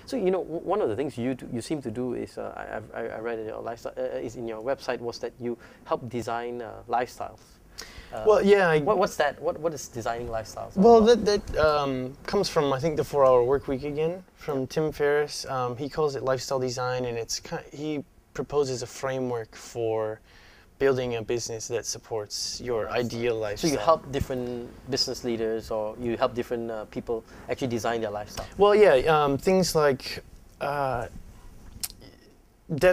So you know, one of the things you seem to do is I read in your lifestyle is in your website was that you help design lifestyles. Well, yeah. What's that? What is designing lifestyles? Well, that comes from, I think, the 4-Hour Work Week again, from Tim Ferriss. He calls it lifestyle design, and he proposes a framework for building a business that supports your ideal lifestyle. So you help different business leaders, or you help different people actually design their lifestyle? Well, yeah, things like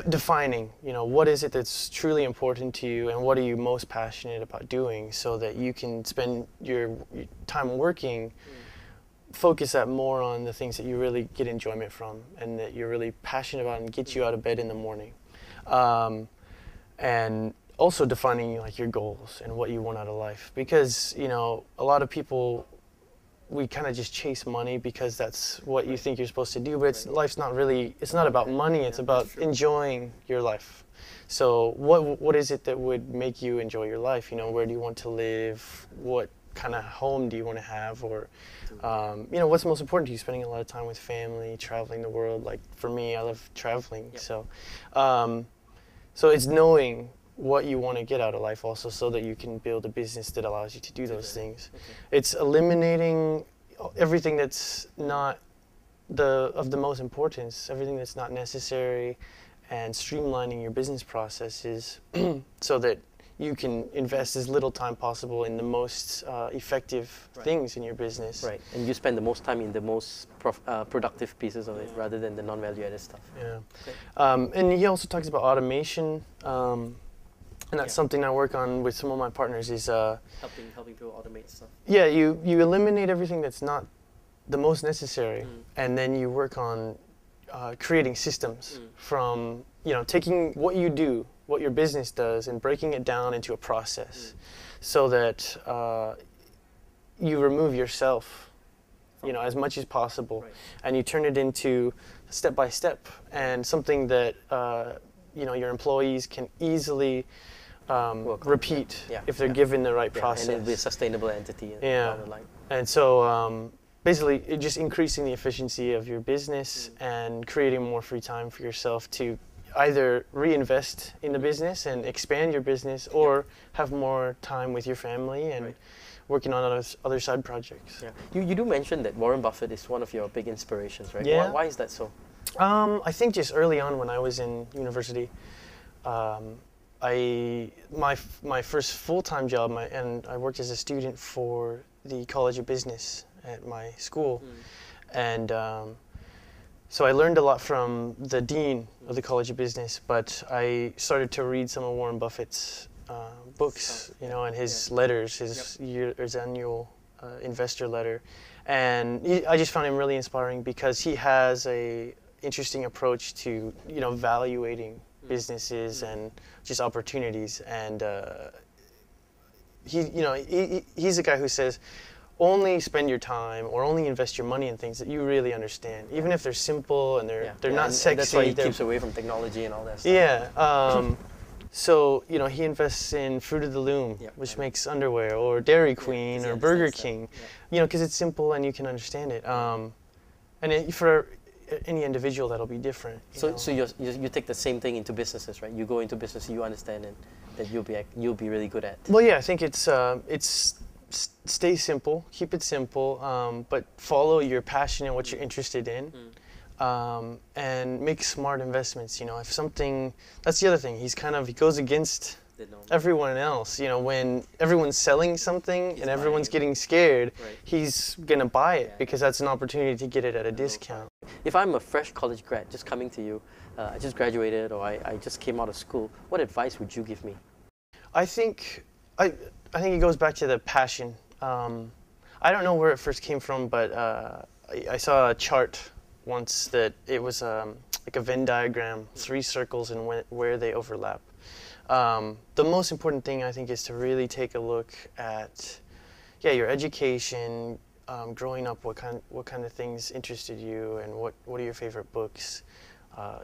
defining, what is it that's truly important to you, and what are you most passionate about doing, so that you can spend your time working, focus that more on the things that you really get enjoyment from, and that you're really passionate about, and get you out of bed in the morning. And also defining like your goals and what you want out of life, because a lot of people, we kind of just chase money because that's what you think you're supposed to do, but life's not really, it's not about money, it's about enjoying your life. So what is it that would make you enjoy your life? Where do you want to live? What kind of home do you want to have? Or what's most important to you? Spending a lot of time with family, traveling the world. Like for me, I love traveling. So it's knowing what you want to get out of life also, so that you can build a business that allows you to do those things. It's eliminating everything that's not of the most importance, everything that's not necessary, and streamlining your business processes so that you can invest as little time possible in the most effective things in your business. Right, and you spend the most time in the most productive pieces of it rather than the non-value added stuff. Yeah. And he also talks about automation. And that's something I work on with some of my partners, is helping people automate stuff. Yeah, you eliminate everything that's not the most necessary, and then you work on creating systems from taking what you do, what your business does, and breaking it down into a process, so that you remove yourself, as much as possible, and you turn it into step by step, and something that your employees can easily repeat if they're given the right process. And it'll be a sustainable entity down the line. And so basically just increasing the efficiency of your business and creating more free time for yourself to either reinvest in the business and expand your business, or have more time with your family and working on other side projects. Yeah. You do mention that Warren Buffett is one of your big inspirations, right? Yeah. Why is that so? I think just early on when I was in university, my first full-time job, and I worked as a student for the College of Business at my school, and so I learned a lot from the dean of the College of Business, but I started to read some of Warren Buffett's books, and his letters, his annual investor letter, and I just found him really inspiring because he has a interesting approach to valuating businesses and just opportunities, and he's a guy who says only spend your time or only invest your money in things that you really understand, even if they're simple and they're not sexy. And that's why he keeps away from technology and all that stuff. Yeah. So he invests in Fruit of the Loom, which makes underwear, or Dairy Queen, or Burger King, because it's simple and you can understand it. And for any individual, that'll be different. So you take the same thing into businesses, right? You go into business you understand and that you'll be really good at. Well, yeah, I think it's stay simple, keep it simple, but follow your passion and what you're interested in, and make smart investments. If something, that's the other thing. He goes against everyone else. When everyone's selling something and everyone's getting scared, he's gonna buy it because that's an opportunity to get it at a discount. If I'm a fresh college grad just coming to you, I just graduated or I just came out of school, what advice would you give me? I think it goes back to the passion. I don't know where it first came from, but I saw a chart once that it was like a Venn diagram, 3 circles and where they overlap. The most important thing, I think, is to really take a look at your education, growing up, what kind of things interested you, and what are your favorite books,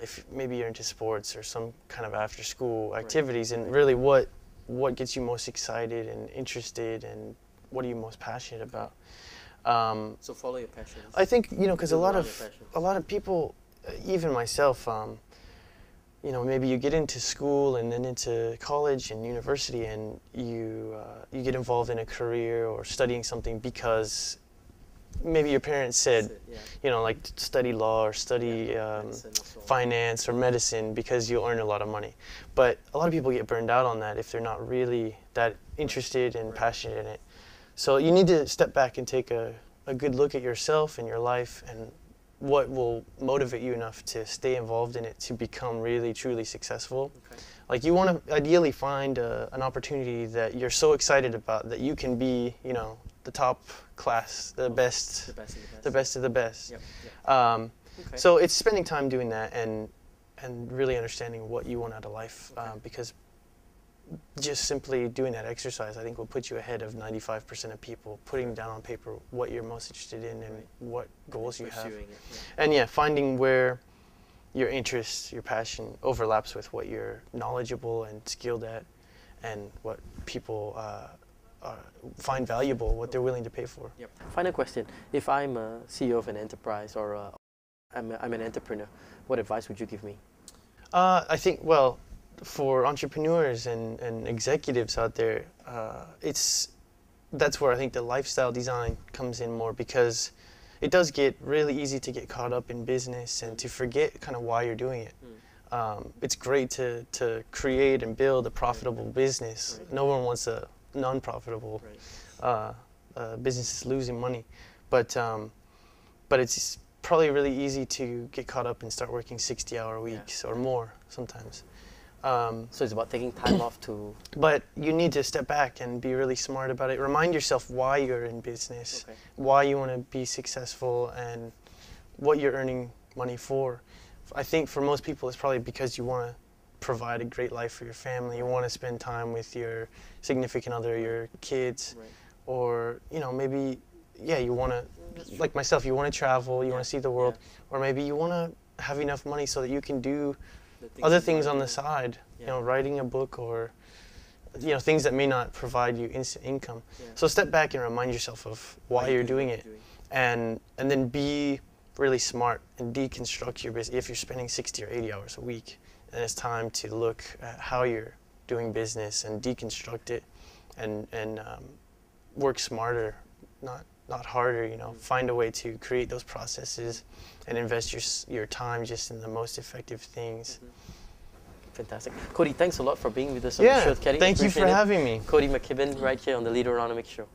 if maybe you're into sports or some kind of after school activities, and really what gets you most excited and interested, and what are you most passionate about. So follow your passions. I think, you know, because Build a around your lot of people, even myself, you know, maybe you get into school and then into college and university, and you get involved in a career or studying something because maybe your parents said, you know, like study law or study finance or medicine because you'll earn a lot of money. But a lot of people get burned out on that if they're not really that interested and passionate in it. So you need to step back and take a good look at yourself and your life and what will motivate you enough to stay involved in it to become really, truly successful. Okay. Like you want to ideally find an opportunity that you're so excited about that you can be, you know, the top class, the best of the best. Yep, yep. So it's spending time doing that and really understanding what you want out of life, because just simply doing that exercise, I think, will put you ahead of 95% of people, putting down on paper what you're most interested in and what goals you have. And finding where your interest, your passion overlaps with what you're knowledgeable and skilled at and what people find valuable, what they're willing to pay for. Yep. Final question. If I'm a CEO of an enterprise or I'm an entrepreneur, what advice would you give me? I think, well, for entrepreneurs and executives out there, that's where I think the lifestyle design comes in more, because it does get really easy to get caught up in business and to forget kind of why you're doing it. It's great to create and build a profitable business. No one wants a non-profitable business that's losing money, but it's probably really easy to get caught up and start working 60-hour weeks or more sometimes. So it's about taking time off to... But you need to step back and be really smart about it. Remind yourself why you're in business, why you want to be successful, and what you're earning money for. I think for most people it's probably because you want to provide a great life for your family. You want to spend time with your significant other, your kids, or, you know, maybe, you want to, like myself, you want to travel, you want to see the world, or maybe you want to have enough money so that you can do other things on the side, you know, writing a book or, you know, things that may not provide you instant income. So step back and remind yourself of why you're doing it, and then be really smart and deconstruct your business. If you're spending 60 or 80 hours a week, then it's time to look at how you're doing business and deconstruct it and work smarter, not harder, you know. Find a way to create those processes and invest your time just in the most effective things. Fantastic. Cody, thanks a lot for being with us on the show. Thank you for having me. Cody Mckibben right here on the Leaderonomics show.